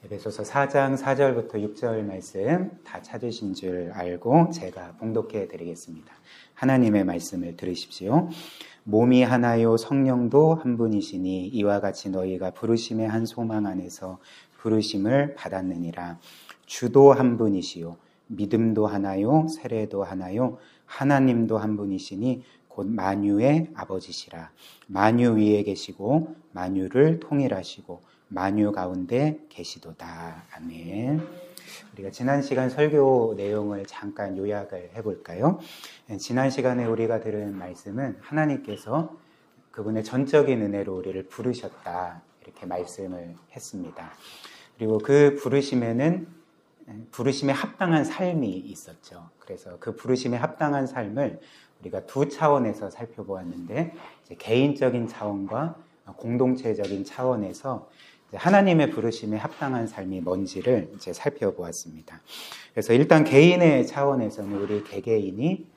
에베소서 4장 4절부터 6절 말씀 다 찾으신 줄 알고 제가 봉독해 드리겠습니다. 하나님의 말씀을 들으십시오. 몸이 하나요 성령도 한 분이시니 이와 같이 너희가 부르심의 한 소망 안에서 부르심을 받았느니라. 주도 한 분이시요 믿음도 하나요 세례도 하나요 하나님도 한 분이시니 곧 만유의 아버지시라. 만유 위에 계시고 만유를 통일하시고 만유 가운데 계시도다. 아멘. 우리가 지난 시간 설교 내용을 잠깐 요약을 해볼까요? 지난 시간에 우리가 들은 말씀은 하나님께서 그분의 전적인 은혜로 우리를 부르셨다, 이렇게 말씀을 했습니다. 그리고 그 부르심에는 부르심에 합당한 삶이 있었죠. 그래서 그 부르심에 합당한 삶을 우리가 두 차원에서 살펴보았는데, 이제 개인적인 차원과 공동체적인 차원에서 하나님의 부르심에 합당한 삶이 뭔지를 이제 살펴보았습니다. 그래서 일단 개인의 차원에서는 우리 개개인이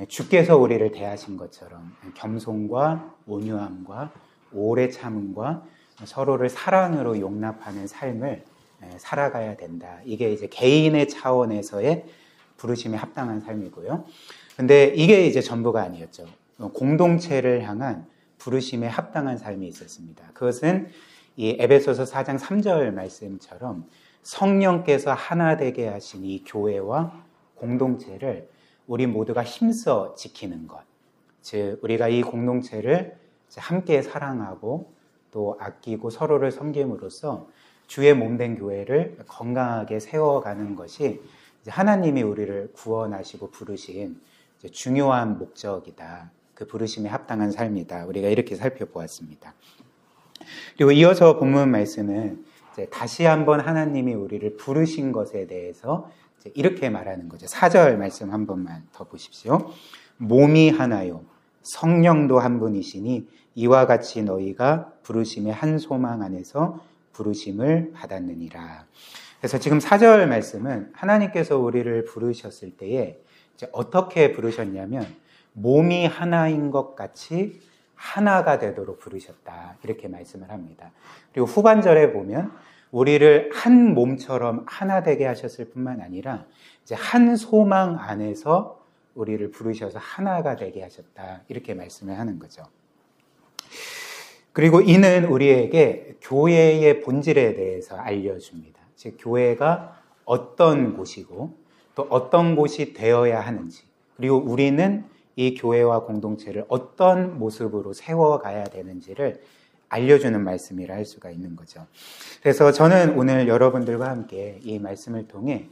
주께서 우리를 대하신 것처럼 겸손과 온유함과 오래 참음과 서로를 사랑으로 용납하는 삶을 살아가야 된다. 이게 이제 개인의 차원에서의 부르심에 합당한 삶이고요. 근데 이게 이제 전부가 아니었죠. 공동체를 향한 부르심에 합당한 삶이 있었습니다. 그것은 이 에베소서 4장 3절 말씀처럼 성령께서 하나 되게 하신 이 교회와 공동체를 우리 모두가 힘써 지키는 것. 즉, 우리가 이 공동체를 함께 사랑하고 또 아끼고 서로를 섬김으로써 주의 몸된 교회를 건강하게 세워가는 것이 하나님이 우리를 구원하시고 부르신 중요한 목적이다. 그 부르심에 합당한 삶이다. 우리가 이렇게 살펴보았습니다. 그리고 이어서 본문 말씀은 다시 한번 하나님이 우리를 부르신 것에 대해서 이렇게 말하는 거죠. 4절 말씀 한 번만 더 보십시오. 몸이 하나요 성령도 한 분이시니 이와 같이 너희가 부르심의 한 소망 안에서 부르심을 받았느니라. 그래서 지금 4절 말씀은 하나님께서 우리를 부르셨을 때에 어떻게 부르셨냐면 몸이 하나인 것 같이 하나가 되도록 부르셨다, 이렇게 말씀을 합니다. 그리고 후반절에 보면 우리를 한 몸처럼 하나 되게 하셨을 뿐만 아니라 이제 한 소망 안에서 우리를 부르셔서 하나가 되게 하셨다, 이렇게 말씀을 하는 거죠. 그리고 이는 우리에게 교회의 본질에 대해서 알려줍니다. 즉, 교회가 어떤 곳이고 또 어떤 곳이 되어야 하는지, 그리고 우리는 이 교회와 공동체를 어떤 모습으로 세워가야 되는지를 알려주는 말씀이라 할 수가 있는 거죠. 그래서 저는 오늘 여러분들과 함께 이 말씀을 통해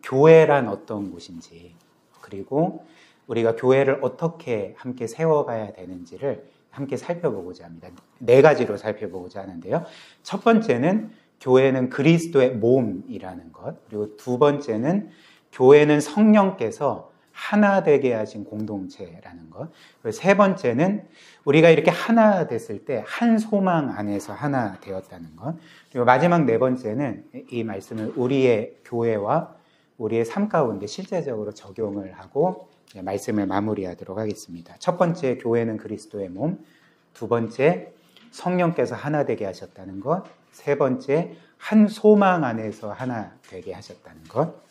교회란 어떤 곳인지, 그리고 우리가 교회를 어떻게 함께 세워가야 되는지를 함께 살펴보고자 합니다. 4가지로 살펴보고자 하는데요. 첫 번째는 교회는 그리스도의 몸이라는 것, 그리고 두 번째는 교회는 성령께서 하나 되게 하신 공동체라는 것, 그리고 세 번째는 우리가 이렇게 하나 됐을 때 한 소망 안에서 하나 되었다는 것, 그리고 마지막 4번째는 이 말씀을 우리의 교회와 우리의 삶 가운데 실제적으로 적용을 하고 말씀을 마무리하도록 하겠습니다. 첫 번째, 교회는 그리스도의 몸. 두 번째, 성령께서 하나 되게 하셨다는 것. 세 번째, 한 소망 안에서 하나 되게 하셨다는 것.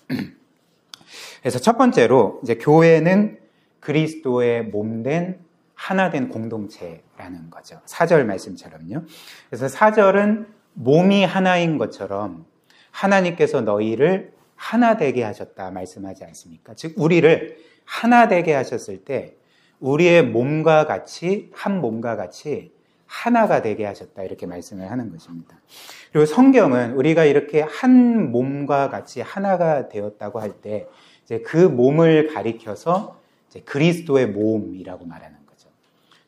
그래서 첫 번째로 이제 교회는 그리스도의 몸된 하나된 공동체라는 거죠. 4절 말씀처럼요. 그래서 4절은 몸이 하나인 것처럼 하나님께서 너희를 하나 되게 하셨다 말씀하지 않습니까? 즉, 우리를 하나 되게 하셨을 때 우리의 몸과 같이, 한 몸과 같이 하나가 되게 하셨다, 이렇게 말씀을 하는 것입니다. 그리고 성경은 우리가 이렇게 한 몸과 같이 하나가 되었다고 할 때 이제 그 몸을 가리켜서 이제 그리스도의 몸이라고 말하는 거죠.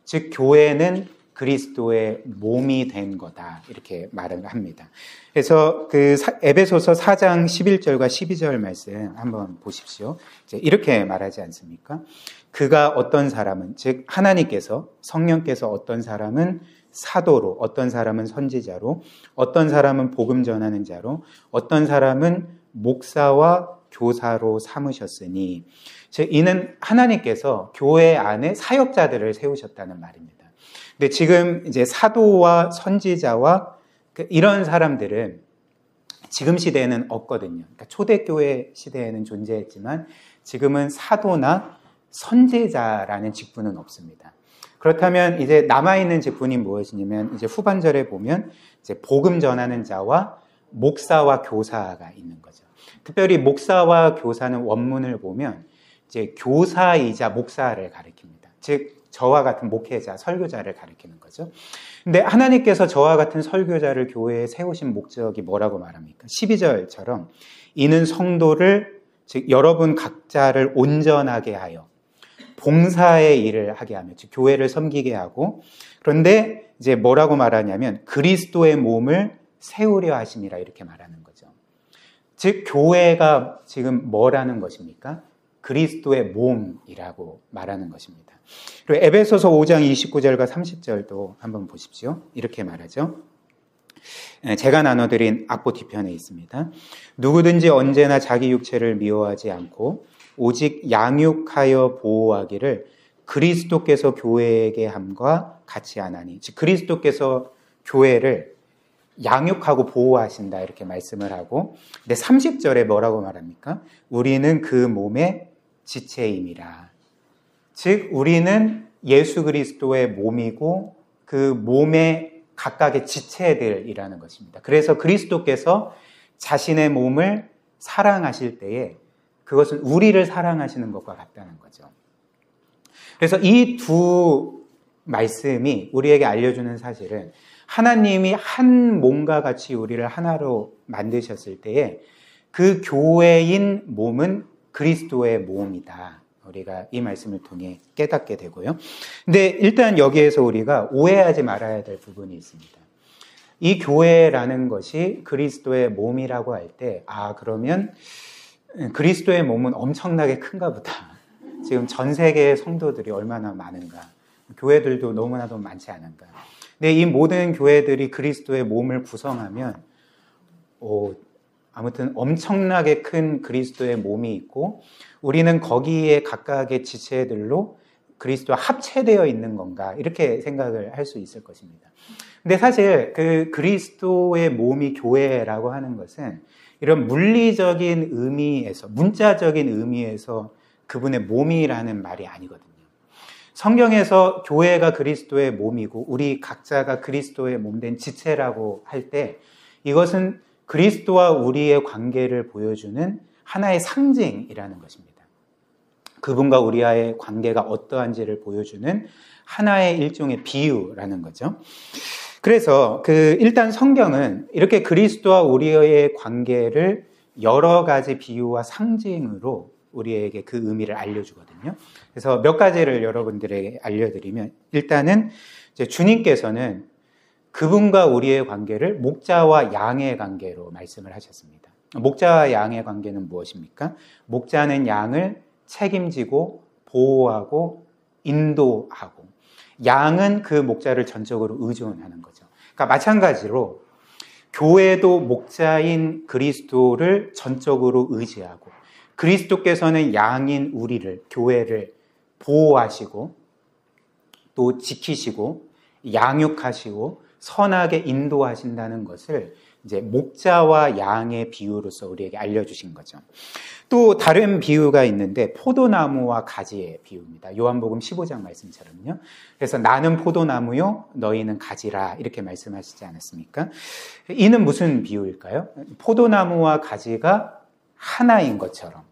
즉, 교회는 그리스도의 몸이 된 거다, 이렇게 말을 합니다. 그래서 그 에베소서 4장 11절과 12절 말씀 한번 보십시오. 이제 이렇게 말하지 않습니까? 그가 어떤 사람은, 즉 하나님께서, 성령께서 어떤 사람은 사도로, 어떤 사람은 선지자로, 어떤 사람은 복음 전하는 자로, 어떤 사람은 목사와 교사로 삼으셨으니, 즉 이는 하나님께서 교회 안에 사역자들을 세우셨다는 말입니다. 근데 지금 이제 사도와 선지자와 이런 사람들은 지금 시대에는 없거든요. 그러니까 초대교회 시대에는 존재했지만 지금은 사도나 선지자라는 직분은 없습니다. 그렇다면 이제 남아있는 직분이 무엇이냐면 이제 후반절에 보면 이제 복음 전하는 자와 목사와 교사가 있는 거죠. 특별히 목사와 교사는 원문을 보면 이제 교사이자 목사를 가리킵니다. 즉 저와 같은 목회자, 설교자를 가리키는 거죠. 근데 하나님께서 저와 같은 설교자를 교회에 세우신 목적이 뭐라고 말합니까? 12절처럼 이는 성도를 즉 여러분 각자를 온전하게 하여 봉사의 일을 하게 하며 즉 교회를 섬기게 하고 그런데 이제 뭐라고 말하냐면 그리스도의 몸을 세우려 하심이라 이렇게 말하는 거죠. 즉 교회가 지금 뭐라는 것입니까? 그리스도의 몸이라고 말하는 것입니다. 그리고 에베소서 5장 29절과 30절도 한번 보십시오. 이렇게 말하죠. 제가 나눠드린 악보 뒤편에 있습니다. 누구든지 언제나 자기 육체를 미워하지 않고 오직 양육하여 보호하기를 그리스도께서 교회에게 함과 같이 하나니 즉 그리스도께서 교회를 양육하고 보호하신다 이렇게 말씀을 하고 근데 30절에 뭐라고 말합니까? 우리는 그 몸의 지체임이라 즉 우리는 예수 그리스도의 몸이고 그 몸의 각각의 지체들이라는 것입니다. 그래서 그리스도께서 자신의 몸을 사랑하실 때에 그것은 우리를 사랑하시는 것과 같다는 거죠. 그래서 이 두 말씀이 우리에게 알려주는 사실은 하나님이 한 몸과 같이 우리를 하나로 만드셨을 때에 그 교회인 몸은 그리스도의 몸이다. 우리가 이 말씀을 통해 깨닫게 되고요. 근데 일단 여기에서 우리가 오해하지 말아야 될 부분이 있습니다. 이 교회라는 것이 그리스도의 몸이라고 할 때, 그러면 그리스도의 몸은 엄청나게 큰가 보다. 지금 전 세계의 성도들이 얼마나 많은가. 교회들도 너무나도 많지 않은가. 근데 이 모든 교회들이 그리스도의 몸을 구성하면, 아무튼 엄청나게 큰 그리스도의 몸이 있고 우리는 거기에 각각의 지체들로 그리스도와 합체되어 있는 건가 이렇게 생각을 할 수 있을 것입니다. 근데 사실 그 그리스도의 몸이 교회라고 하는 것은 이런 물리적인 의미에서 문자적인 의미에서 그분의 몸이라는 말이 아니거든요. 성경에서 교회가 그리스도의 몸이고 우리 각자가 그리스도의 몸된 지체라고 할 때 이것은 그리스도와 우리의 관계를 보여주는 하나의 상징이라는 것입니다. 그분과 우리와의 관계가 어떠한지를 보여주는 하나의 일종의 비유라는 거죠. 그래서 일단 성경은 이렇게 그리스도와 우리의 관계를 여러 가지 비유와 상징으로 우리에게 그 의미를 알려주거든요. 그래서 몇 가지를 여러분들에게 알려드리면 일단은 이제 주님께서는 그분과 우리의 관계를 목자와 양의 관계로 말씀을 하셨습니다. 목자와 양의 관계는 무엇입니까? 목자는 양을 책임지고 보호하고 인도하고 양은 그 목자를 전적으로 의존하는 거죠. 그러니까 마찬가지로 교회도 목자인 그리스도를 전적으로 의지하고 그리스도께서는 양인 우리를 교회를 보호하시고 또 지키시고 양육하시고 선하게 인도하신다는 것을 이제 목자와 양의 비유로서 우리에게 알려주신 거죠. 또 다른 비유가 있는데 포도나무와 가지의 비유입니다. 요한복음 15장 말씀처럼요. 그래서 나는 포도나무요 너희는 가지라 이렇게 말씀하시지 않았습니까? 이는 무슨 비유일까요? 포도나무와 가지가 하나인 것처럼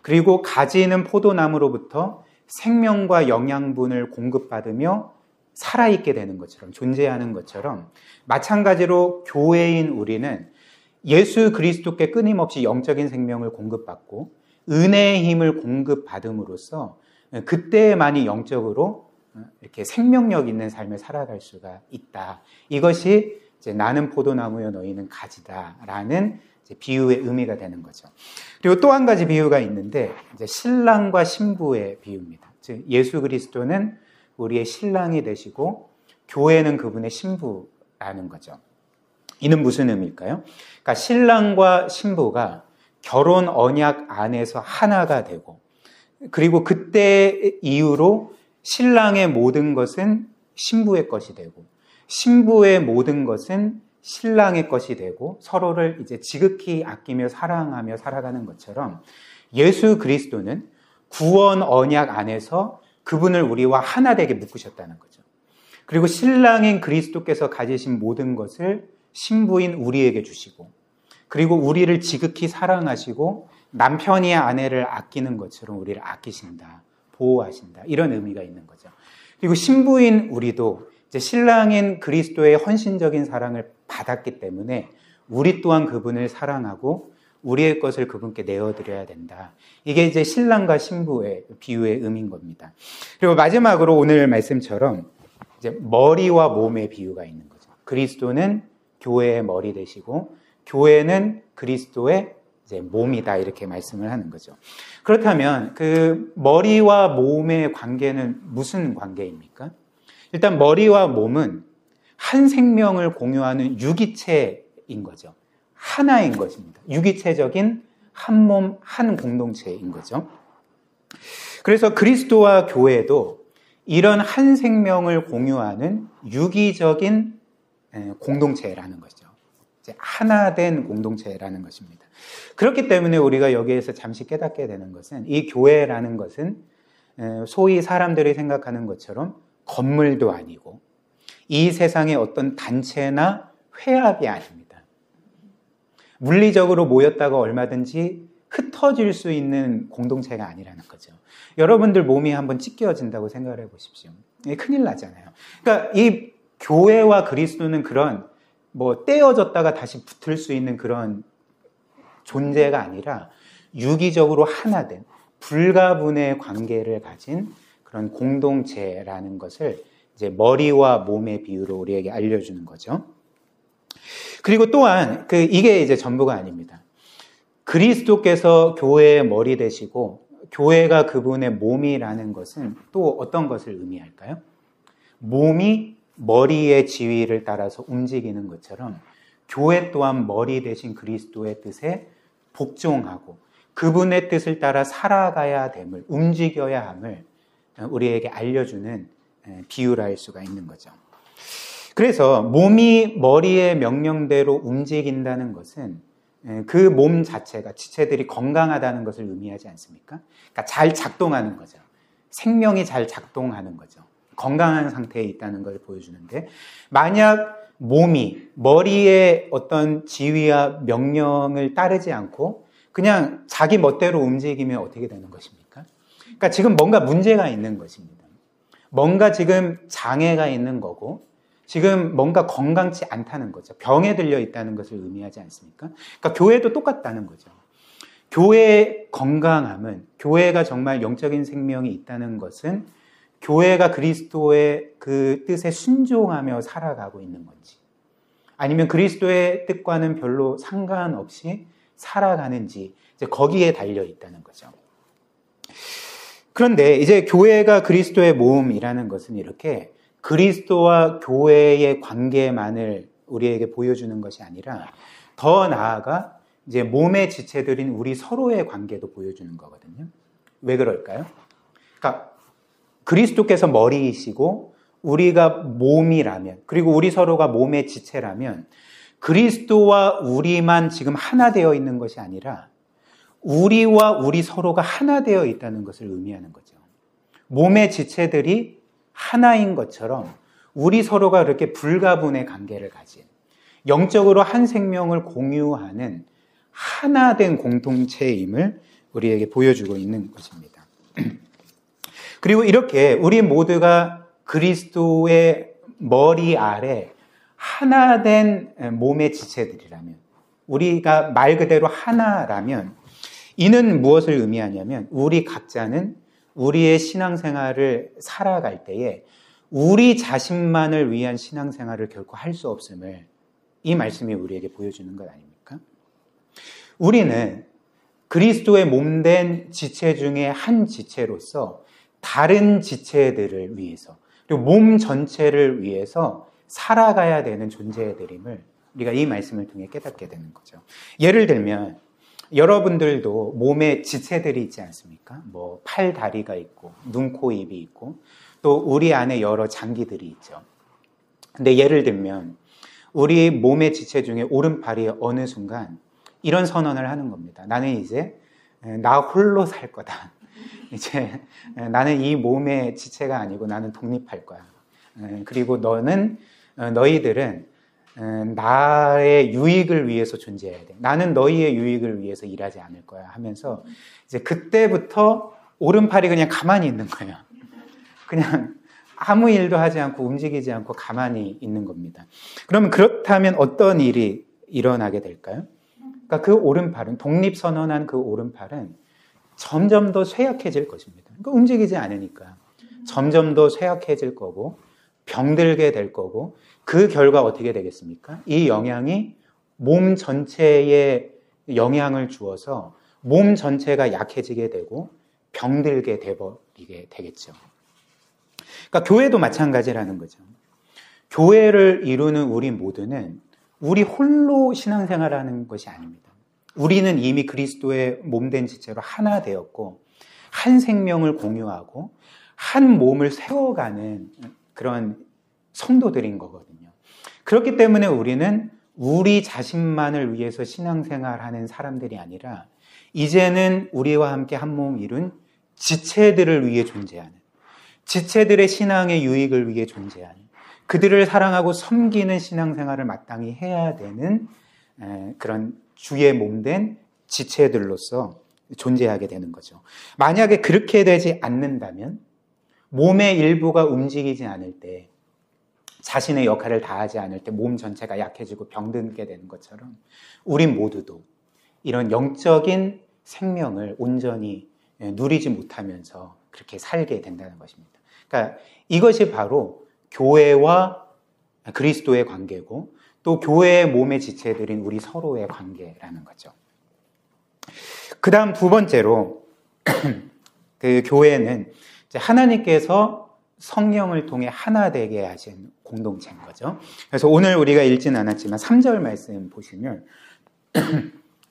그리고 가지는 포도나무로부터 생명과 영양분을 공급받으며 살아있게 되는 것처럼 존재하는 것처럼 마찬가지로 교회인 우리는 예수 그리스도께 끊임없이 영적인 생명을 공급받고 은혜의 힘을 공급받음으로써 그때만이 영적으로 이렇게 생명력 있는 삶을 살아갈 수가 있다. 이것이 이제 나는 포도나무여 너희는 가지다라는 비유의 의미가 되는 거죠. 그리고 또 한 가지 비유가 있는데 이제 신랑과 신부의 비유입니다. 즉 예수 그리스도는 우리의 신랑이 되시고 교회는 그분의 신부라는 거죠. 이는 무슨 의미일까요? 그러니까 신랑과 신부가 결혼 언약 안에서 하나가 되고 그리고 그때 이후로 신랑의 모든 것은 신부의 것이 되고 신부의 모든 것은 신랑의 것이 되고 서로를 이제 지극히 아끼며 사랑하며 살아가는 것처럼 예수 그리스도는 구원 언약 안에서 그분을 우리와 하나 되게 묶으셨다는 거죠. 그리고 신랑인 그리스도께서 가지신 모든 것을 신부인 우리에게 주시고, 그리고 우리를 지극히 사랑하시고 남편이 아내를 아끼는 것처럼 우리를 아끼신다, 보호하신다, 이런 의미가 있는 거죠. 그리고 신부인 우리도 이제 신랑인 그리스도의 헌신적인 사랑을 받았기 때문에 우리 또한 그분을 사랑하고 우리의 것을 그분께 내어드려야 된다. 이게 이제 신랑과 신부의 비유의 의미인 겁니다. 그리고 마지막으로 오늘 말씀처럼 이제 머리와 몸의 비유가 있는 거죠. 그리스도는 교회의 머리 되시고 교회는 그리스도의 이제 몸이다, 이렇게 말씀을 하는 거죠. 그렇다면 그 머리와 몸의 관계는 무슨 관계입니까? 일단 머리와 몸은 한 생명을 공유하는 유기체인 거죠. 하나인 것입니다. 유기체적인 한 몸, 한 공동체인 거죠. 그래서 그리스도와 교회도 이런 한 생명을 공유하는 유기적인 공동체라는 거죠. 하나된 공동체라는 것입니다. 그렇기 때문에 우리가 여기에서 잠시 깨닫게 되는 것은 이 교회라는 것은 소위 사람들이 생각하는 것처럼 건물도 아니고 이 세상의 어떤 단체나 회합이 아닙니다. 물리적으로 모였다가 얼마든지 흩어질 수 있는 공동체가 아니라는 거죠. 여러분들 몸이 한번 찢겨진다고 생각을 해보십시오. 큰일 나잖아요. 그러니까 이 교회와 그리스도는 그런 떼어졌다가 다시 붙을 수 있는 그런 존재가 아니라 유기적으로 하나된 불가분의 관계를 가진 그런 공동체라는 것을 이제 머리와 몸의 비유로 우리에게 알려주는 거죠. 그리고 또한 이게 이제 전부가 아닙니다. 그리스도께서 교회의 머리 되시고 교회가 그분의 몸이라는 것은 또 어떤 것을 의미할까요? 몸이 머리의 지위를 따라서 움직이는 것처럼 교회 또한 머리 되신 그리스도의 뜻에 복종하고 그분의 뜻을 따라 살아가야 됨을, 움직여야 함을 우리에게 알려주는 비유라 할 수가 있는 거죠. 그래서 몸이 머리의 명령대로 움직인다는 것은 그 몸 자체가, 지체들이 건강하다는 것을 의미하지 않습니까? 그러니까 잘 작동하는 거죠. 생명이 잘 작동하는 거죠. 건강한 상태에 있다는 걸 보여주는데, 만약 몸이 머리의 어떤 지위와 명령을 따르지 않고 그냥 자기 멋대로 움직이면 어떻게 되는 것입니까? 그러니까 지금 뭔가 문제가 있는 것입니다. 뭔가 지금 장애가 있는 거고 지금 뭔가 건강치 않다는 거죠. 병에 들려 있다는 것을 의미하지 않습니까? 그러니까 교회도 똑같다는 거죠. 교회의 건강함은, 교회가 정말 영적인 생명이 있다는 것은 교회가 그리스도의 그 뜻에 순종하며 살아가고 있는 건지, 아니면 그리스도의 뜻과는 별로 상관없이 살아가는지, 이제 거기에 달려 있다는 거죠. 그런데 이제 교회가 그리스도의 몸이라는 것은 이렇게 그리스도와 교회의 관계만을 우리에게 보여주는 것이 아니라 더 나아가 이제 몸의 지체들인 우리 서로의 관계도 보여주는 거거든요. 왜 그럴까요? 그러니까 그리스도께서 머리이시고 우리가 몸이라면, 그리고 우리 서로가 몸의 지체라면 그리스도와 우리만 지금 하나 되어 있는 것이 아니라 우리와 우리 서로가 하나 되어 있다는 것을 의미하는 거죠. 몸의 지체들이 하나인 것처럼 우리 서로가 그렇게 불가분의 관계를 가진, 영적으로 한 생명을 공유하는 하나된 공동체임을 우리에게 보여주고 있는 것입니다. 그리고 이렇게 우리 모두가 그리스도의 머리 아래 하나된 몸의 지체들이라면, 우리가 말 그대로 하나라면, 이는 무엇을 의미하냐면 우리 각자는 우리의 신앙생활을 살아갈 때에 우리 자신만을 위한 신앙생활을 결코 할 수 없음을 이 말씀이 우리에게 보여주는 것 아닙니까? 우리는 그리스도의 몸된 지체 중에 한 지체로서 다른 지체들을 위해서, 그리고 몸 전체를 위해서 살아가야 되는 존재들임을 우리가 이 말씀을 통해 깨닫게 되는 거죠. 예를 들면 여러분들도 몸에 지체들이 있지 않습니까? 팔, 다리가 있고 눈, 코, 입이 있고 또 우리 안에 여러 장기들이 있죠. 근데 예를 들면 우리 몸의 지체 중에 오른팔이 어느 순간 이런 선언을 하는 겁니다. 나는 이제 나 홀로 살 거다. 이제 나는 이 몸의 지체가 아니고 나는 독립할 거야. 그리고 너희들은 나의 유익을 위해서 존재해야 돼. 나는 너희의 유익을 위해서 일하지 않을 거야 하면서 이제 그때부터 오른팔이 그냥 가만히 있는 거예요. 그냥 아무 일도 하지 않고 움직이지 않고 가만히 있는 겁니다. 그러면 그렇다면 어떤 일이 일어나게 될까요? 그러니까 그 오른팔은, 독립선언한 그 오른팔은 점점 더 쇠약해질 것입니다. 그러니까 움직이지 않으니까 점점 더 쇠약해질 거고 병들게 될 거고, 그 결과 어떻게 되겠습니까? 이 영향이 몸 전체에 영향을 주어서 몸 전체가 약해지게 되고 병들게 돼버리게 되겠죠. 그러니까 교회도 마찬가지라는 거죠. 교회를 이루는 우리 모두는 우리 홀로 신앙생활하는 것이 아닙니다. 우리는 이미 그리스도의 몸된 지체로 하나 되었고 한 생명을 공유하고 한 몸을 세워가는 그런 성도들인 거거든요. 그렇기 때문에 우리는 우리 자신만을 위해서 신앙생활하는 사람들이 아니라 이제는 우리와 함께 한 몸 이룬 지체들을 위해 존재하는, 지체들의 신앙의 유익을 위해 존재하는, 그들을 사랑하고 섬기는 신앙생활을 마땅히 해야 되는 그런 주의 몸된 지체들로서 존재하게 되는 거죠. 만약에 그렇게 되지 않는다면, 몸의 일부가 움직이지 않을 때, 자신의 역할을 다하지 않을 때 몸 전체가 약해지고 병들게 되는 것처럼 우린 모두도 이런 영적인 생명을 온전히 누리지 못하면서 그렇게 살게 된다는 것입니다. 그러니까 이것이 바로 교회와 그리스도의 관계고 또 교회의 몸의 지체들인 우리 서로의 관계라는 거죠. 그 다음 두 번째로 그 교회는 이제 하나님께서 성령을 통해 하나 되게 하신 공동체인 거죠. 그래서 오늘 우리가 읽진 않았지만 3절 말씀 보시면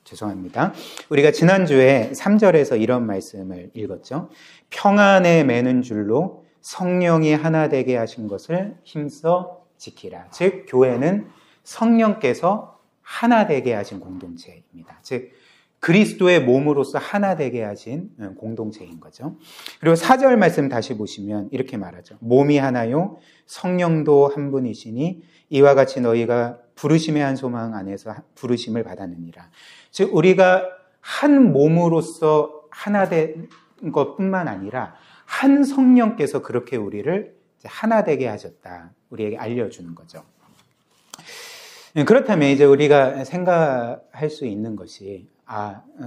죄송합니다. 우리가 지난주에 3절에서 이런 말씀을 읽었죠. 평안에 매는 줄로 성령이 하나 되게 하신 것을 힘써 지키라. 즉 교회는 성령께서 하나 되게 하신 공동체입니다. 즉 그리스도의 몸으로서 하나 되게 하신 공동체인 거죠. 그리고 4절 말씀 다시 보시면 이렇게 말하죠. 몸이 하나요 성령도 한 분이시니 이와 같이 너희가 부르심의 한 소망 안에서 부르심을 받았느니라. 즉 우리가 한 몸으로서 하나 된 것뿐만 아니라 한 성령께서 그렇게 우리를 하나 되게 하셨다. 우리에게 알려주는 거죠. 그렇다면 이제 우리가 생각할 수 있는 것이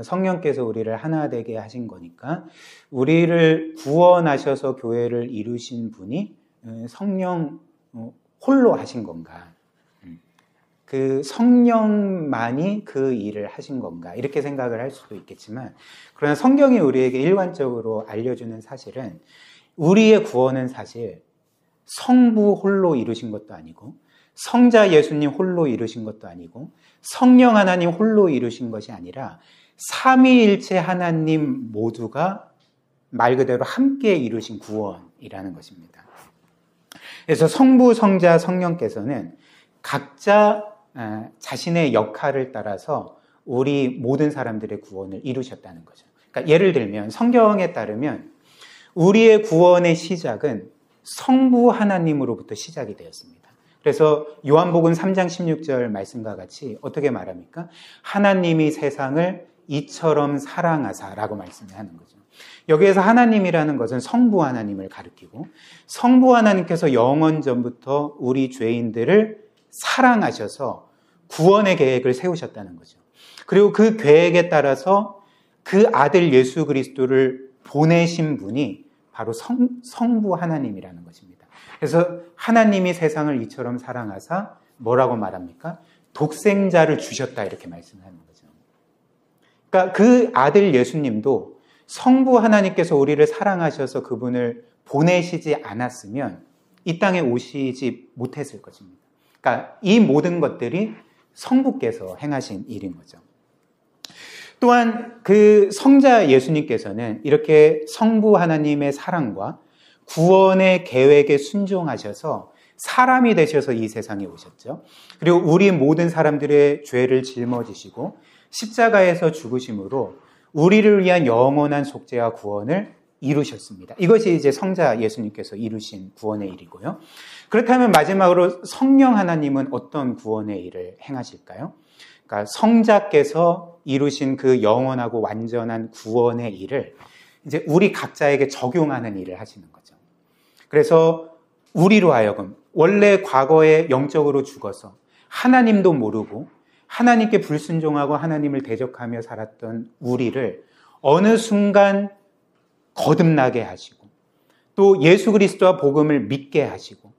성령께서 우리를 하나 되게 하신 거니까 우리를 구원하셔서 교회를 이루신 분이 성령 홀로 하신 건가? 그 성령만이 그 일을 하신 건가? 이렇게 생각을 할 수도 있겠지만, 그러나 성경이 우리에게 일관적으로 알려주는 사실은 우리의 구원은 사실 성부 홀로 이루신 것도 아니고 성자 예수님 홀로 이루신 것도 아니고 성령 하나님 홀로 이루신 것이 아니라 삼위일체 하나님 모두가 말 그대로 함께 이루신 구원이라는 것입니다. 그래서 성부, 성자, 성령께서는 각자 자신의 역할을 따라서 우리 모든 사람들의 구원을 이루셨다는 거죠. 그러니까 예를 들면 성경에 따르면 우리의 구원의 시작은 성부 하나님으로부터 시작이 되었습니다. 그래서 요한복음 3장 16절 말씀과 같이 어떻게 말합니까? 하나님이 세상을 이처럼 사랑하사라고 말씀을 하는 거죠. 여기에서 하나님이라는 것은 성부 하나님을 가리키고 성부 하나님께서 영원 전부터 우리 죄인들을 사랑하셔서 구원의 계획을 세우셨다는 거죠. 그리고 그 계획에 따라서 그 아들 예수 그리스도를 보내신 분이 바로 성부 하나님이라는 것입니다. 그래서 하나님이 세상을 이처럼 사랑하사 뭐라고 말합니까? 독생자를 주셨다 이렇게 말씀하는 거죠. 그러니까 그 아들 예수님도 성부 하나님께서 우리를 사랑하셔서 그분을 보내시지 않았으면 이 땅에 오시지 못했을 것입니다. 그러니까 이 모든 것들이 성부께서 행하신 일인 거죠. 또한 그 성자 예수님께서는 이렇게 성부 하나님의 사랑과 구원의 계획에 순종하셔서 사람이 되셔서 이 세상에 오셨죠. 그리고 우리 모든 사람들의 죄를 짊어지시고 십자가에서 죽으심으로 우리를 위한 영원한 속죄와 구원을 이루셨습니다. 이것이 이제 성자 예수님께서 이루신 구원의 일이고요. 그렇다면 마지막으로 성령 하나님은 어떤 구원의 일을 행하실까요? 그러니까 성자께서 이루신 그 영원하고 완전한 구원의 일을 이제 우리 각자에게 적용하는 일을 하시는 거죠. 그래서 우리로 하여금 원래 과거에 영적으로 죽어서 하나님도 모르고 하나님께 불순종하고 하나님을 대적하며 살았던 우리를 어느 순간 거듭나게 하시고 또 예수 그리스도와 복음을 믿게 하시고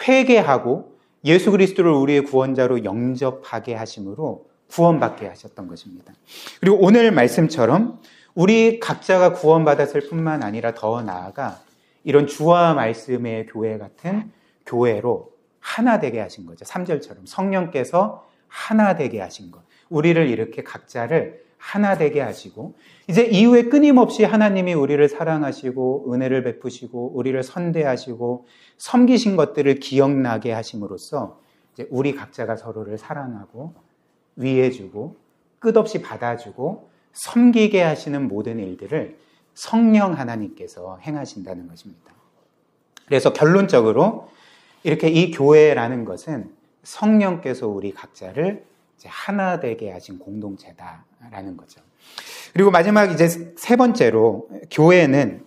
회개하고 예수 그리스도를 우리의 구원자로 영접하게 하심으로 구원받게 하셨던 것입니다. 그리고 오늘 말씀처럼 우리 각자가 구원받았을 뿐만 아니라 더 나아가 이런 주와 말씀의 교회 같은 교회로 하나 되게 하신 거죠. 3절처럼 성령께서 하나 되게 하신 것. 우리를 이렇게 각자를 하나 되게 하시고 이제 이후에 끊임없이 하나님이 우리를 사랑하시고 은혜를 베푸시고 우리를 선대하시고 섬기신 것들을 기억나게 하심으로써 이제 우리 각자가 서로를 사랑하고 위해주고 끝없이 받아주고 섬기게 하시는 모든 일들을 성령 하나님께서 행하신다는 것입니다. 그래서 결론적으로 이렇게 이 교회라는 것은 성령께서 우리 각자를 이제 하나 되게 하신 공동체다라는 거죠. 그리고 마지막 이제 세 번째로 교회는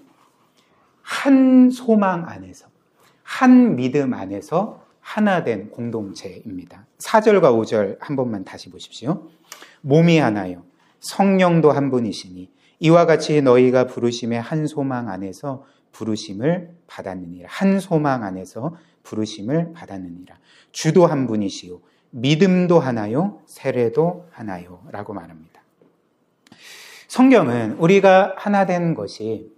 한 소망 안에서, 한 믿음 안에서 하나 된 공동체입니다. 4절과 5절 한 번만 다시 보십시오. 몸이 하나요, 성령도 한 분이시니 이와 같이 너희가 부르심의 한 소망 안에서 부르심을 받았느니라. 한 소망 안에서 부르심을 받았느니라. 주도 한 분이시요 믿음도 하나요 세례도 하나요 라고 말합니다. 성경은 우리가 하나 된 것이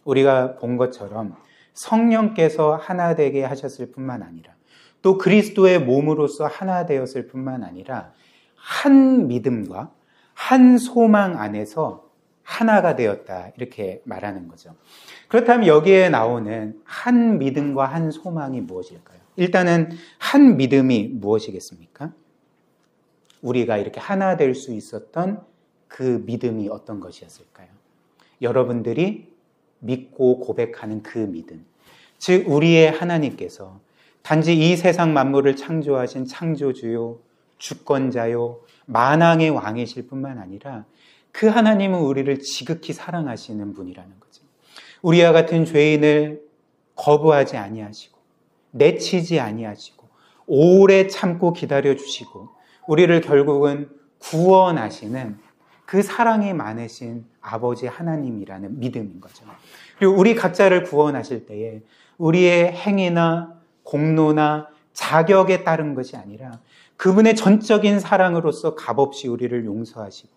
우리가 본 것처럼 성령께서 하나 되게 하셨을 뿐만 아니라 또 그리스도의 몸으로서 하나 되었을 뿐만 아니라 한 믿음과 한 소망 안에서 하나가 되었다 이렇게 말하는 거죠. 그렇다면 여기에 나오는 한 믿음과 한 소망이 무엇일까요? 일단은 한 믿음이 무엇이겠습니까? 우리가 이렇게 하나 될 수 있었던 그 믿음이 어떤 것이었을까요? 여러분들이 믿고 고백하는 그 믿음, 즉 우리의 하나님께서 단지 이 세상 만물을 창조하신 창조주요, 주권자요, 만왕의 왕이실 뿐만 아니라 그 하나님은 우리를 지극히 사랑하시는 분이라는 거죠. 우리와 같은 죄인을 거부하지 아니하시고 내치지 아니하시고 오래 참고 기다려주시고 우리를 결국은 구원하시는 그 사랑이 많으신 아버지 하나님이라는 믿음인 거죠. 그리고 우리 각자를 구원하실 때에 우리의 행위나 공로나 자격에 따른 것이 아니라 그분의 전적인 사랑으로서 값없이 우리를 용서하시고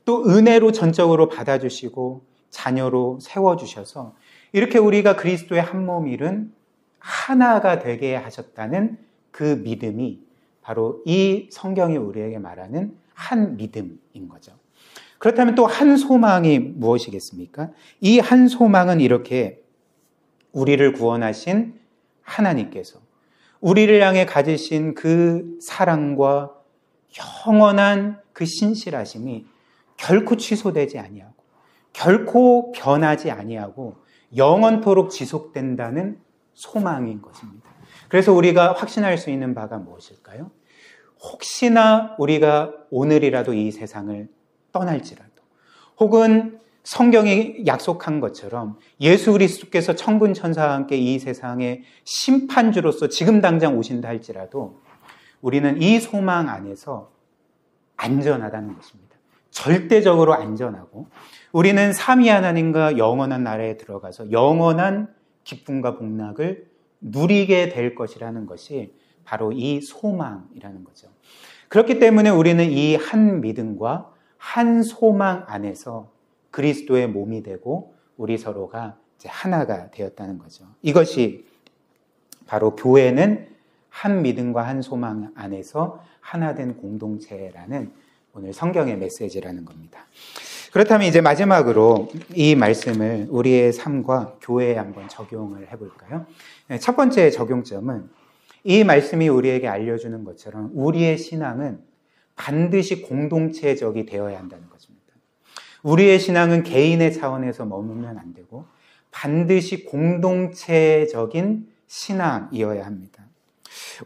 또 은혜로 전적으로 받아주시고 자녀로 세워주셔서 이렇게 우리가 그리스도의 한 몸 일은 하나가 되게 하셨다는 그 믿음이 바로 이 성경이 우리에게 말하는 한 믿음인 거죠. 그렇다면 또 한 소망이 무엇이겠습니까? 이 한 소망은 이렇게 우리를 구원하신 하나님께서 우리를 향해 가지신 그 사랑과 영원한 그 신실하심이 결코 취소되지 아니하고 결코 변하지 아니하고 영원토록 지속된다는 소망인 것입니다. 그래서 우리가 확신할 수 있는 바가 무엇일까요? 혹시나 우리가 오늘이라도 이 세상을 떠날지라도 혹은 성경이 약속한 것처럼 예수 그리스도께서 천군 천사와 함께 이 세상의 심판주로서 지금 당장 오신다 할지라도 우리는 이 소망 안에서 안전하다는 것입니다. 절대적으로 안전하고 우리는 삼위 하나님과 영원한 나라에 들어가서 영원한 기쁨과 복락을 누리게 될 것이라는 것이 바로 이 소망이라는 거죠. 그렇기 때문에 우리는 이 한 믿음과 한 소망 안에서 그리스도의 몸이 되고 우리 서로가 이제 하나가 되었다는 거죠. 이것이 바로 교회는 한 믿음과 한 소망 안에서 하나 된 공동체라는 오늘 성경의 메시지라는 겁니다. 그렇다면 이제 마지막으로 이 말씀을 우리의 삶과 교회에 한번 적용을 해볼까요? 첫 번째 적용점은 이 말씀이 우리에게 알려주는 것처럼 우리의 신앙은 반드시 공동체적이 되어야 한다는 것입니다. 우리의 신앙은 개인의 차원에서 머물면 안 되고 반드시 공동체적인 신앙이어야 합니다.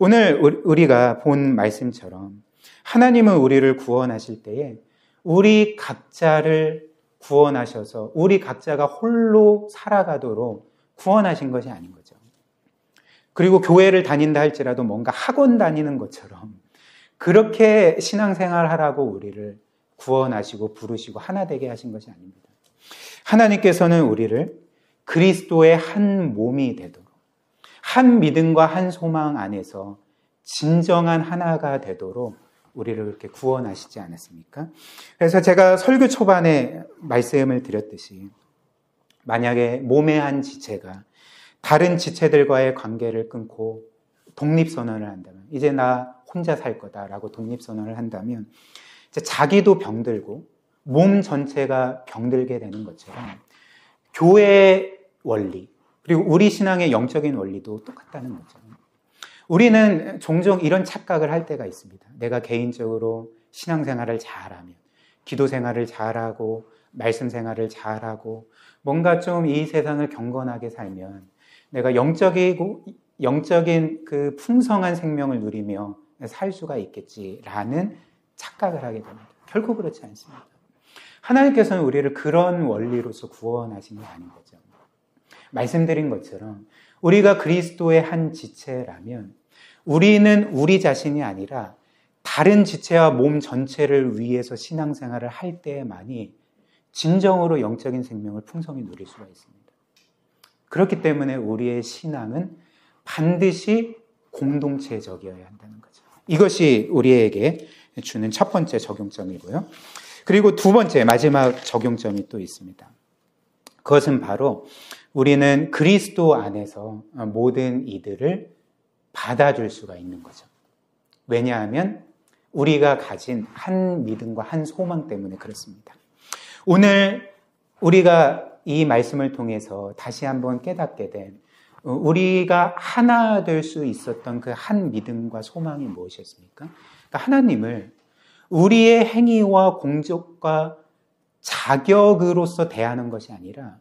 오늘 우리가 본 말씀처럼 하나님은 우리를 구원하실 때에 우리 각자를 구원하셔서 우리 각자가 홀로 살아가도록 구원하신 것이 아닌 거죠. 그리고 교회를 다닌다 할지라도 뭔가 학원 다니는 것처럼 그렇게 신앙생활 하라고 우리를 구원하시고 부르시고 하나 되게 하신 것이 아닙니다. 하나님께서는 우리를 그리스도의 한 몸이 되도록, 한 믿음과 한 소망 안에서 진정한 하나가 되도록 우리를 그렇게 구원하시지 않았습니까? 그래서 제가 설교 초반에 말씀을 드렸듯이 만약에 몸의 한 지체가 다른 지체들과의 관계를 끊고 독립선언을 한다면, 이제 나 혼자 살 거다라고 독립선언을 한다면 이제 자기도 병들고 몸 전체가 병들게 되는 것처럼 교회의 원리, 그리고 우리 신앙의 영적인 원리도 똑같다는 거죠. 우리는 종종 이런 착각을 할 때가 있습니다. 내가 개인적으로 신앙생활을 잘하면, 기도생활을 잘하고 말씀 생활을 잘하고 뭔가 좀 이 세상을 경건하게 살면 내가 영적인 그 풍성한 생명을 누리며 살 수가 있겠지라는 착각을 하게 됩니다. 결코 그렇지 않습니다. 하나님께서는 우리를 그런 원리로서 구원하신 게 아닌 거죠. 말씀드린 것처럼 우리가 그리스도의 한 지체라면 우리는 우리 자신이 아니라 다른 지체와 몸 전체를 위해서 신앙생활을 할 때만이 진정으로 영적인 생명을 풍성히 누릴 수가 있습니다. 그렇기 때문에 우리의 신앙은 반드시 공동체적이어야 한다는 거죠. 이것이 우리에게 주는 첫 번째 적용점이고요. 그리고 두 번째, 마지막 적용점이 또 있습니다. 그것은 바로 우리는 그리스도 안에서 모든 이들을 받아줄 수가 있는 거죠. 왜냐하면 우리가 가진 한 믿음과 한 소망 때문에 그렇습니다. 오늘 우리가 이 말씀을 통해서 다시 한번 깨닫게 된 우리가 하나 될 수 있었던 그 한 믿음과 소망이 무엇이었습니까? 그러니까 하나님을 우리의 행위와 공적과 자격으로서 대하는 것이 아니라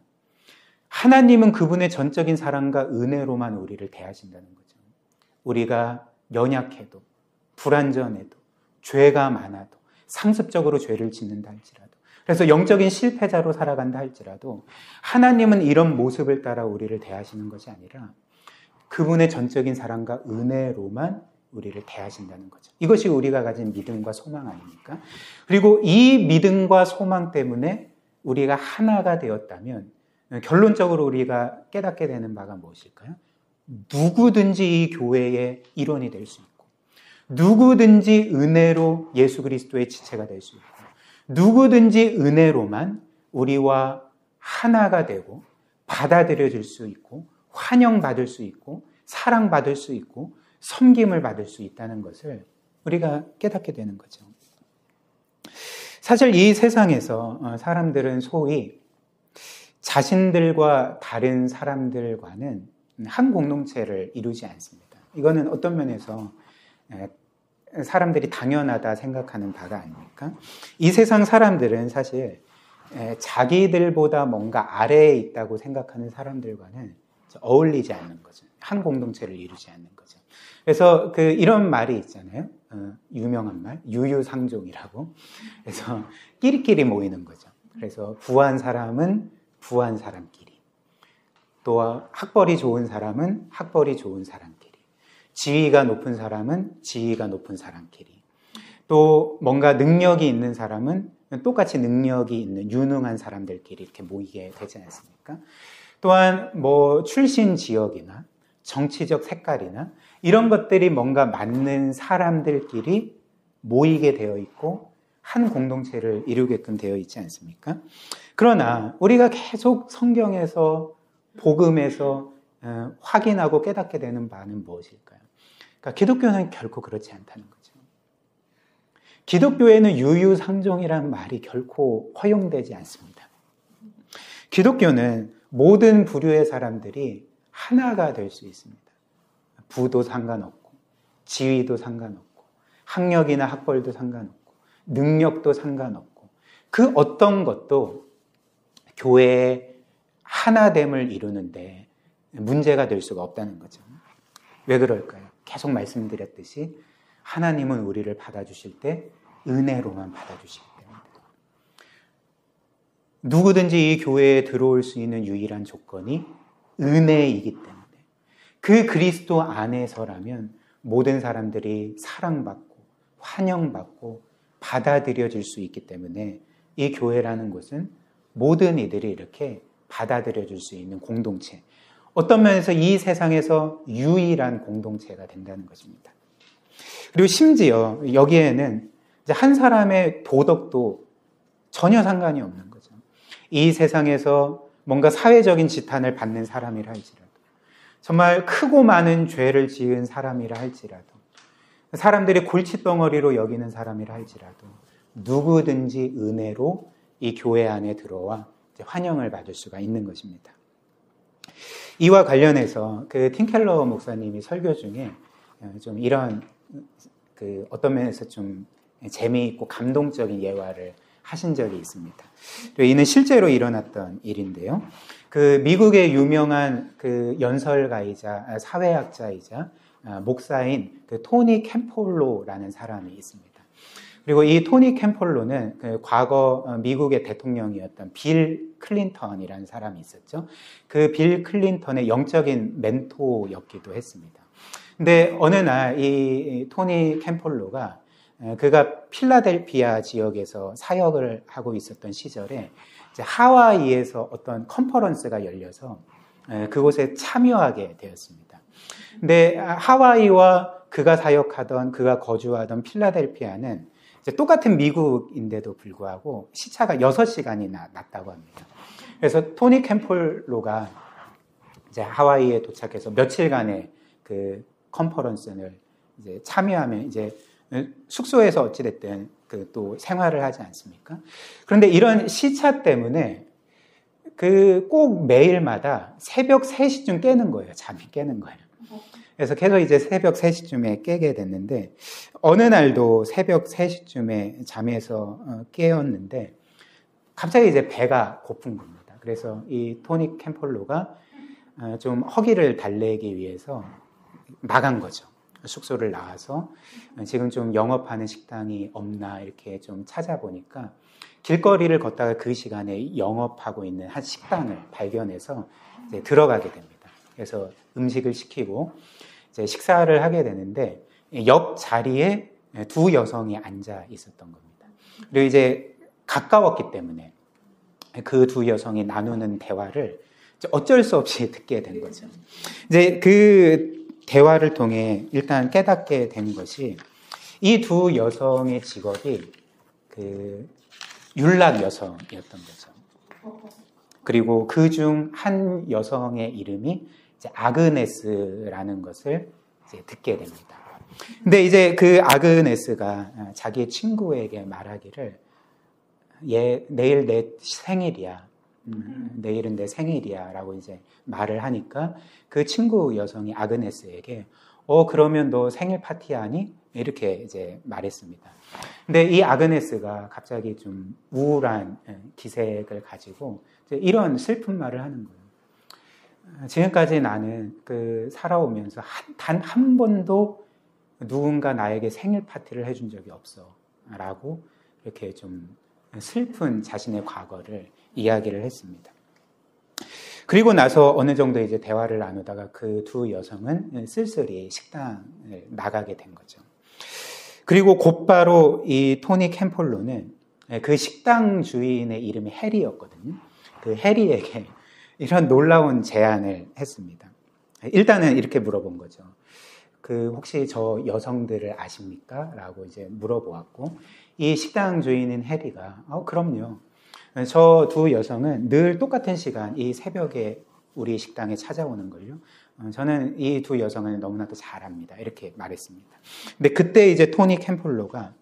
하나님은 그분의 전적인 사랑과 은혜로만 우리를 대하신다는 거죠. 우리가 연약해도 불완전해도 죄가 많아도 상습적으로 죄를 짓는다 할지라도, 그래서 영적인 실패자로 살아간다 할지라도 하나님은 이런 모습을 따라 우리를 대하시는 것이 아니라 그분의 전적인 사랑과 은혜로만 우리를 대하신다는 거죠. 이것이 우리가 가진 믿음과 소망 아닙니까? 그리고 이 믿음과 소망 때문에 우리가 하나가 되었다면 결론적으로 우리가 깨닫게 되는 바가 무엇일까요? 누구든지 이 교회의 일원이 될 수 있고, 누구든지 은혜로 예수 그리스도의 지체가 될 수 있고, 누구든지 은혜로만 우리와 하나가 되고 받아들여질 수 있고 환영받을 수 있고 사랑받을 수 있고 섬김을 받을 수 있다는 것을 우리가 깨닫게 되는 거죠. 사실 이 세상에서 사람들은 소위 자신들과 다른 사람들과는 한 공동체를 이루지 않습니다. 이거는 어떤 면에서 사람들이 당연하다 생각하는 바가 아닙니까? 이 세상 사람들은 사실 자기들보다 뭔가 아래에 있다고 생각하는 사람들과는 어울리지 않는 거죠. 한 공동체를 이루지 않는 거죠. 그래서 이런 말이 있잖아요. 유명한 말, 유유상종이라고. 그래서 끼리끼리 모이는 거죠. 그래서 부한 사람은 부한 사람끼리, 또 학벌이 좋은 사람은 학벌이 좋은 사람끼리, 지위가 높은 사람은 지위가 높은 사람끼리, 또 뭔가 능력이 있는 사람은 똑같이 능력이 있는 유능한 사람들끼리 이렇게 모이게 되지 않습니까? 또한 뭐 출신 지역이나 정치적 색깔이나 이런 것들이 뭔가 맞는 사람들끼리 모이게 되어 있고 한 공동체를 이루게끔 되어 있지 않습니까? 그러나 우리가 계속 성경에서 복음에서 확인하고 깨닫게 되는 바는 무엇일까요? 그러니까 기독교는 결코 그렇지 않다는 거죠. 기독교에는 유유상종이라는 말이 결코 허용되지 않습니다. 기독교는 모든 부류의 사람들이 하나가 될 수 있습니다. 부도 상관없고, 지위도 상관없고, 학력이나 학벌도 상관없고, 능력도 상관없고, 그 어떤 것도 교회의 하나됨을 이루는데 문제가 될 수가 없다는 거죠. 왜 그럴까요? 계속 말씀드렸듯이 하나님은 우리를 받아주실 때 은혜로만 받아주시기 때문에, 누구든지 이 교회에 들어올 수 있는 유일한 조건이 은혜이기 때문에, 그 그리스도 안에서라면 모든 사람들이 사랑받고 환영받고 받아들여질 수 있기 때문에 이 교회라는 곳은 모든 이들이 이렇게 받아들여질 수 있는 공동체, 어떤 면에서 이 세상에서 유일한 공동체가 된다는 것입니다. 그리고 심지어 여기에는 이제 한 사람의 도덕도 전혀 상관이 없는 거죠. 이 세상에서 뭔가 사회적인 지탄을 받는 사람이라 할지라도, 정말 크고 많은 죄를 지은 사람이라 할지라도, 사람들이 골칫덩어리로 여기는 사람이라 할지라도 누구든지 은혜로 이 교회 안에 들어와 환영을 받을 수가 있는 것입니다. 이와 관련해서 그 팀켈러 목사님이 설교 중에 좀 이런 어떤 면에서 좀 재미있고 감동적인 예화를 하신 적이 있습니다. 이는 실제로 일어났던 일인데요. 그 미국의 유명한 그 연설가이자 사회학자이자 목사인 그 토니 캠폴로라는 사람이 있습니다. 그리고 이 토니 캠폴로는 그 과거 미국의 대통령이었던 빌 클린턴이라는 사람이 있었죠. 그 빌 클린턴의 영적인 멘토였기도 했습니다. 근데 어느 날 이 토니 캠폴로가 그가 필라델피아 지역에서 사역을 하고 있었던 시절에 이제 하와이에서 어떤 컨퍼런스가 열려서 그곳에 참여하게 되었습니다. 근데 하와이와 그가 사역하던, 그가 거주하던 필라델피아는 이제 똑같은 미국인데도 불구하고 시차가 6시간이나 났다고 합니다. 그래서 토니 캠폴로가 이제 하와이에 도착해서 며칠간의 그 컨퍼런스를 이제 참여하면 이제 숙소에서 어찌됐든 그 또 생활을 하지 않습니까? 그런데 이런 시차 때문에 그 꼭 매일마다 새벽 3시쯤 깨는 거예요. 잠이 깨는 거예요. 그래서 계속 이제 새벽 3시쯤에 깨게 됐는데, 어느 날도 새벽 3시쯤에 잠에서 깨었는데 갑자기 이제 배가 고픈 겁니다. 그래서 이 토니 캠폴로가 좀 허기를 달래기 위해서 나간 거죠. 숙소를 나와서 지금 좀 영업하는 식당이 없나 이렇게 좀 찾아보니까 길거리를 걷다가 그 시간에 영업하고 있는 한 식당을 발견해서 이제 들어가게 됩니다. 그래서 음식을 시키고 이제 식사를 하게 되는데 옆 자리에 두 여성이 앉아 있었던 겁니다. 그리고 이제 가까웠기 때문에 그 두 여성이 나누는 대화를 어쩔 수 없이 듣게 된 거죠. 이제 그 대화를 통해 일단 깨닫게 된 것이, 이 두 여성의 직업이 그 율락 여성이었던 거죠. 그리고 그 중 한 여성의 이름이 이제 아그네스라는 것을 이제 듣게 됩니다. 근데 이제 그 아그네스가 자기의 친구에게 말하기를, 내일 내 생일이야. 내일은 내 생일이야 라고 이제 말을 하니까 그 친구 여성이 아그네스에게 그러면 너 생일 파티하니? 이렇게 이제 말했습니다. 근데 이 아그네스가 갑자기 좀 우울한 기색을 가지고 이런 슬픈 말을 하는 거예요. 지금까지 나는 그 살아오면서 단 한 번도 누군가 나에게 생일 파티를 해준 적이 없어 라고 이렇게 좀 슬픈 자신의 과거를 이야기를 했습니다. 그리고 나서 어느 정도 이제 대화를 나누다가 그 두 여성은 쓸쓸히 식당을 나가게 된 거죠. 그리고 곧바로 이 토니 캠폴로는 그 식당 주인의 이름이 해리였거든요. 그 해리에게 이런 놀라운 제안을 했습니다. 일단은 이렇게 물어본 거죠. 그 혹시 저 여성들을 아십니까? 라고 이제 물어보았고, 이 식당 주인인 해리가 그럼요. 저 두 여성은 늘 똑같은 시간, 이 새벽에 우리 식당에 찾아오는 걸요. 저는 이 두 여성을 너무나도 잘 압니다. 이렇게 말했습니다. 근데 그때 이제 토니 캠폴로가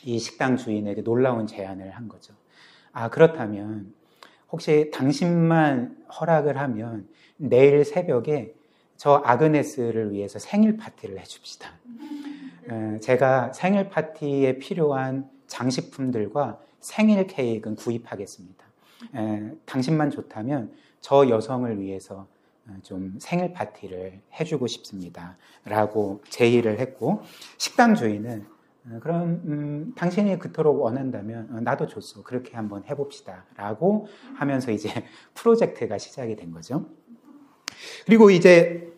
이 식당 주인에게 놀라운 제안을 한 거죠. 그렇다면 혹시 당신만 허락을 하면 내일 새벽에 저 아그네스를 위해서 생일 파티를 해줍시다. 제가 생일 파티에 필요한 장식품들과 생일 케이크는 구입하겠습니다. 당신만 좋다면 저 여성을 위해서 좀 생일 파티를 해주고 싶습니다. 라고 제의를 했고, 식당 주인은 그럼 당신이 그토록 원한다면 나도 좋소. 그렇게 한번 해봅시다. 라고 하면서 이제 프로젝트가 시작이 된 거죠. 그리고 이제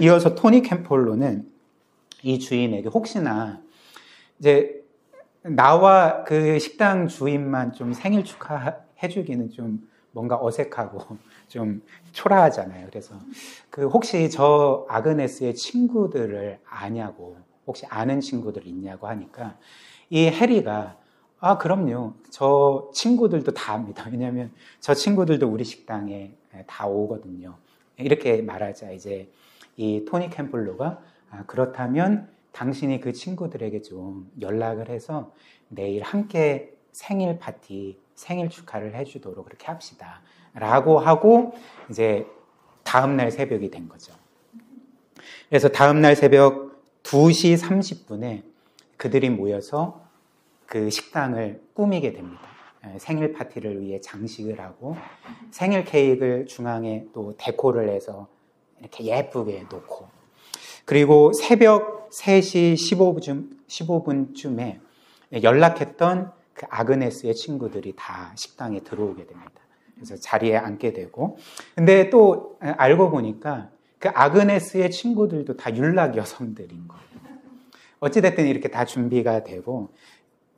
이어서 토니 캠폴로는 이 주인에게 혹시나 이제 나와 그 식당 주인만 좀 생일 축하해주기는 좀 뭔가 어색하고 좀 초라하잖아요. 그래서 그 혹시 저 아그네스의 친구들을 아냐고, 혹시 아는 친구들 있냐고 하니까 이 해리가 그럼요. 저 친구들도 다 압니다. 왜냐하면 저 친구들도 우리 식당에 다 오거든요. 이렇게 말하자 이제 이 토니 캠플로가 그렇다면 당신이 그 친구들에게 좀 연락을 해서 내일 함께 생일 파티, 생일 축하를 해주도록 그렇게 합시다. 라고 하고 이제 다음날 새벽이 된 거죠. 그래서 다음날 새벽 2시 30분에 그들이 모여서 그 식당을 꾸미게 됩니다. 생일 파티를 위해 장식을 하고 생일 케이크를 중앙에 또 데코를 해서 이렇게 예쁘게 놓고, 그리고 새벽 3시 15분쯤에 연락했던 그 아그네스의 친구들이 다 식당에 들어오게 됩니다. 그래서 자리에 앉게 되고, 근데 또 알고 보니까 그 아그네스의 친구들도 다 율락 여성들인 거예요. 어찌됐든 이렇게 다 준비가 되고,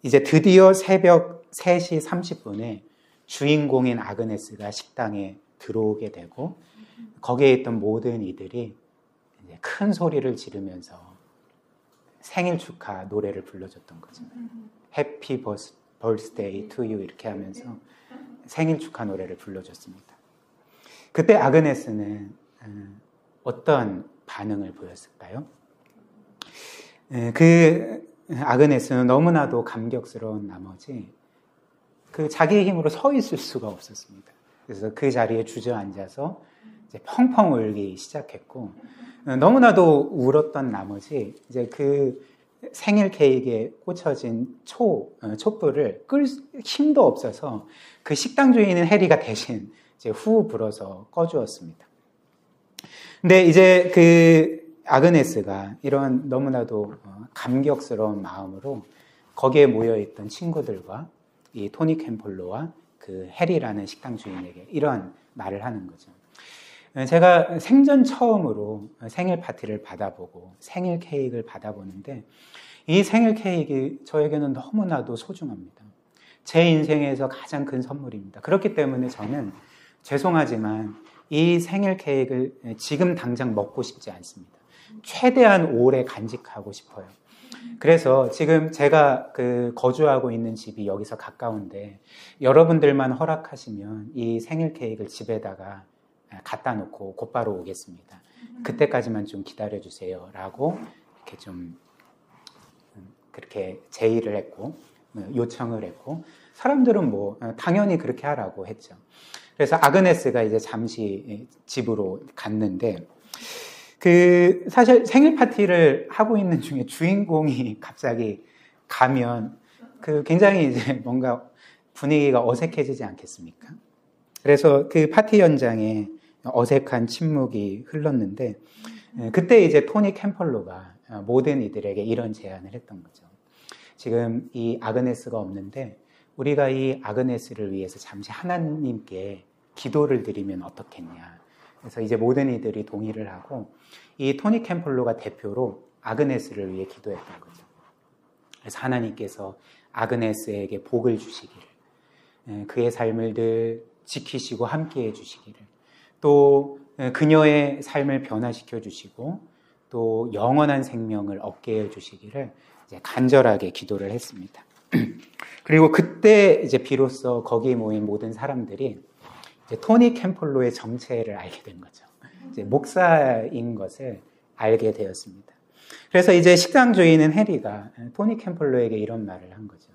이제 드디어 새벽 3시 30분에 주인공인 아그네스가 식당에 들어오게 되고, 거기에 있던 모든 이들이 이제 큰 소리를 지르면서 생일 축하 노래를 불러줬던 거죠. Happy birthday to you 이렇게 하면서 생일 축하 노래를 불러줬습니다. 그때 아그네스는 어떤 반응을 보였을까요? 그 아그네스는 너무나도 감격스러운 나머지 그 자기의 힘으로 서 있을 수가 없었습니다. 그래서 그 자리에 주저앉아서 이제 펑펑 울기 시작했고, 너무나도 울었던 나머지 이제 그 생일 케이크에 꽂혀진 촛불을 끌 힘도 없어서 그 식당 주인인 해리가 대신 이제 후 불어서 꺼주었습니다. 근데 이제 그 아그네스가 이런 너무나도 감격스러운 마음으로 거기에 모여있던 친구들과 이 토니 캠폴로와 그 해리라는 식당 주인에게 이런 말을 하는 거죠. 제가 생전 처음으로 생일 파티를 받아보고 생일 케이크를 받아보는데 이 생일 케이크 저에게는 너무나도 소중합니다. 제 인생에서 가장 큰 선물입니다. 그렇기 때문에 저는 죄송하지만 이 생일 케이크를 지금 당장 먹고 싶지 않습니다. 최대한 오래 간직하고 싶어요. 그래서 지금 제가 거주하고 있는 집이 여기서 가까운데 여러분들만 허락하시면 이 생일 케이크를 집에다가 갖다 놓고 곧바로 오겠습니다. 그때까지만 좀 기다려주세요. 라고 이렇게 좀 그렇게 제의를 했고 요청을 했고, 사람들은 뭐 당연히 그렇게 하라고 했죠. 그래서 아그네스가 이제 잠시 집으로 갔는데 사실 생일 파티를 하고 있는 중에 주인공이 갑자기 가면 굉장히 이제 뭔가 분위기가 어색해지지 않겠습니까? 그래서 그 파티 현장에 어색한 침묵이 흘렀는데 그때 이제 토니 캠펄로가 모든 이들에게 이런 제안을 했던 거죠. 지금 이 아그네스가 없는데 우리가 이 아그네스를 위해서 잠시 하나님께 기도를 드리면 어떻겠냐. 그래서 이제 모든 이들이 동의를 하고 이 토니 캠폴로가 대표로 아그네스를 위해 기도했던 거죠. 그래서 하나님께서 아그네스에게 복을 주시기를, 그의 삶을 늘 지키시고 함께해 주시기를, 또 그녀의 삶을 변화시켜 주시고 또 영원한 생명을 얻게 해 주시기를 이제 간절하게 기도를 했습니다. 그리고 그때 이제 비로소 거기에 모인 모든 사람들이 이제 토니 캠폴로의 정체를 알게 된 거죠. 이제 목사인 것을 알게 되었습니다. 그래서 이제 식당 주인은 해리가 토니 캠폴로에게 이런 말을 한 거죠.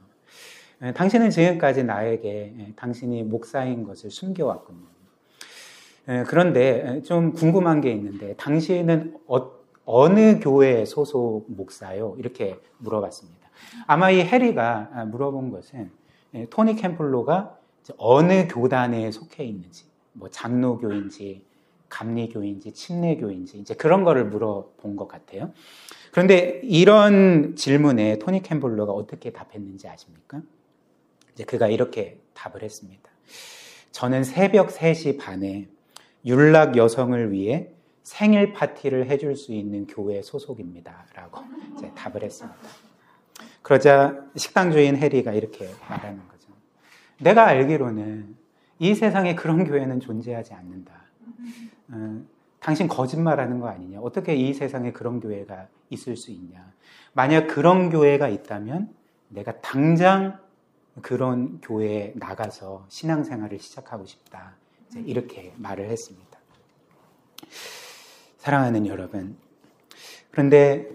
당신은 지금까지 나에게 당신이 목사인 것을 숨겨왔군요. 그런데 좀 궁금한 게 있는데 당신은 어느 교회 소속 목사요? 이렇게 물어봤습니다. 아마 이 해리가 물어본 것은 토니 캠플로가 어느 교단에 속해 있는지, 뭐 장로교인지, 감리교인지, 침례교인지 이제 그런 거를 물어본 것 같아요. 그런데 이런 질문에 토니 캠플로가 어떻게 답했는지 아십니까? 이제 그가 이렇게 답을 했습니다. 저는 새벽 3시 반에 율락 여성을 위해 생일 파티를 해줄 수 있는 교회 소속입니다. 라고 이제 답을 했습니다. 그러자 식당 주인 해리가 이렇게 말하는 거죠. 내가 알기로는 이 세상에 그런 교회는 존재하지 않는다. 당신 거짓말하는 거 아니냐? 어떻게 이 세상에 그런 교회가 있을 수 있냐? 만약 그런 교회가 있다면 내가 당장 그런 교회에 나가서 신앙생활을 시작하고 싶다. 이렇게 말을 했습니다. 사랑하는 여러분, 그런데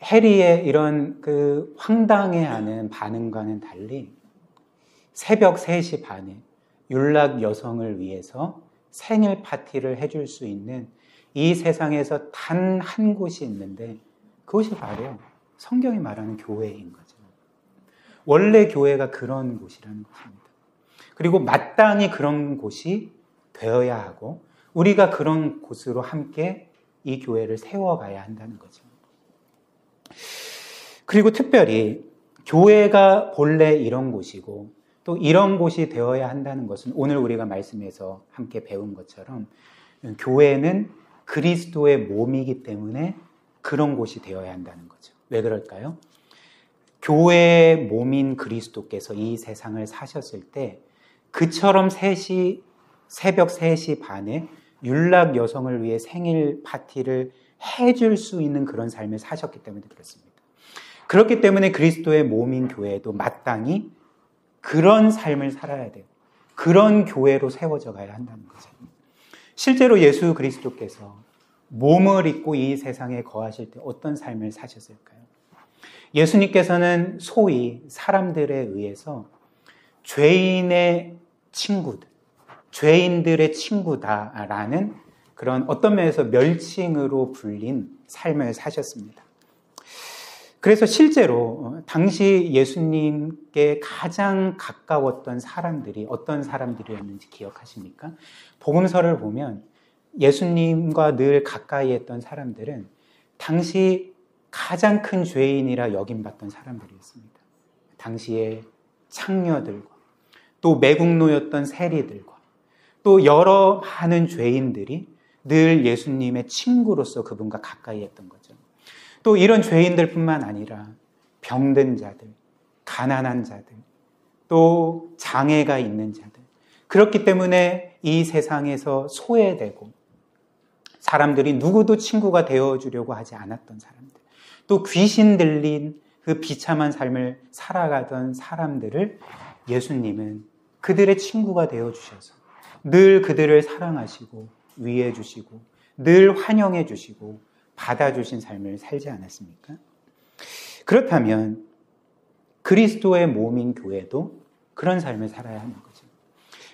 해리의 이런 그 황당해하는 반응과는 달리 새벽 3시 반에 율락 여성을 위해서 생일 파티를 해줄 수 있는 이 세상에서 단 한 곳이 있는데 그것이 바로 성경이 말하는 교회인 거죠. 원래 교회가 그런 곳이라는 것입니다. 그리고 마땅히 그런 곳이 되어야 하고 우리가 그런 곳으로 함께 이 교회를 세워가야 한다는 거죠. 그리고 특별히 교회가 본래 이런 곳이고 또 이런 곳이 되어야 한다는 것은 오늘 우리가 말씀에서 함께 배운 것처럼 교회는 그리스도의 몸이기 때문에 그런 곳이 되어야 한다는 거죠. 왜 그럴까요? 교회의 몸인 그리스도께서 이 세상을 사셨을 때 그처럼 새벽 3시 반에 율락 여성을 위해 생일 파티를 해줄 수 있는 그런 삶을 사셨기 때문에 그렇습니다. 그렇기 때문에 그리스도의 몸인 교회도 마땅히 그런 삶을 살아야 돼요. 그런 교회로 세워져 가야 한다는 거죠. 실제로 예수 그리스도께서 몸을 입고 이 세상에 거하실 때 어떤 삶을 사셨을까요? 예수님께서는 소위 사람들에 의해서 죄인의 친구들, 죄인들의 친구다라는 그런 어떤 면에서 멸칭으로 불린 삶을 사셨습니다. 그래서 실제로 당시 예수님께 가장 가까웠던 사람들이 어떤 사람들이었는지 기억하십니까? 복음서를 보면 예수님과 늘 가까이 했던 사람들은 당시 가장 큰 죄인이라 여김받던 사람들이었습니다. 당시의 창녀들과 또 매국노였던 세리들과 또 여러 많은 죄인들이 늘 예수님의 친구로서 그분과 가까이 했던 거죠. 또 이런 죄인들뿐만 아니라 병든 자들, 가난한 자들, 또 장애가 있는 자들, 그렇기 때문에 이 세상에서 소외되고 사람들이 누구도 친구가 되어주려고 하지 않았던 사람들, 또 귀신 들린 그 비참한 삶을 살아가던 사람들을 예수님은 그들의 친구가 되어주셔서 늘 그들을 사랑하시고 위해 주시고 늘 환영해 주시고 받아주신 삶을 살지 않았습니까? 그렇다면 그리스도의 몸인 교회도 그런 삶을 살아야 하는 거죠.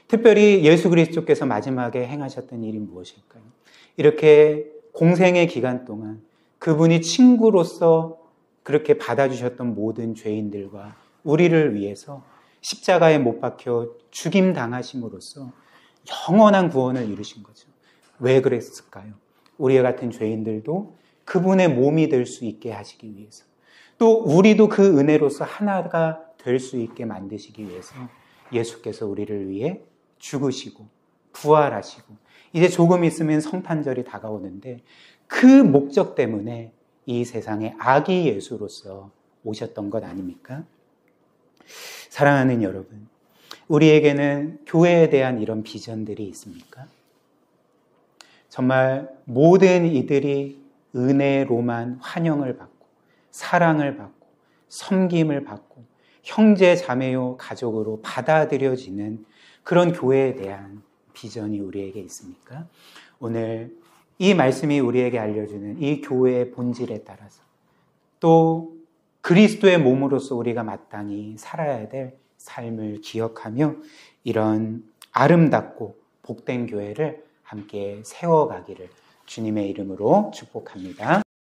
특별히 예수 그리스도께서 마지막에 행하셨던 일이 무엇일까요? 이렇게 공생의 기간 동안 그분이 친구로서 그렇게 받아주셨던 모든 죄인들과 우리를 위해서 십자가에 못 박혀 죽임 당하심으로써 영원한 구원을 이루신 거죠. 왜 그랬을까요? 우리 같은 죄인들도 그분의 몸이 될 수 있게 하시기 위해서, 또 우리도 그 은혜로서 하나가 될 수 있게 만드시기 위해서 예수께서 우리를 위해 죽으시고 부활하시고 이제 조금 있으면 성탄절이 다가오는데 그 목적 때문에 이 세상에 아기 예수로서 오셨던 것 아닙니까? 사랑하는 여러분, 우리에게는 교회에 대한 이런 비전들이 있습니까? 정말 모든 이들이 은혜로만 환영을 받고 사랑을 받고 섬김을 받고 형제 자매요 가족으로 받아들여지는 그런 교회에 대한 비전이 우리에게 있습니까? 오늘 이 말씀이 우리에게 알려주는 이 교회의 본질에 따라서 또 그리스도의 몸으로서 우리가 마땅히 살아야 될 삶을 기억하며 이런 아름답고 복된 교회를 함께 세워가기를 주님의 이름으로 축복합니다.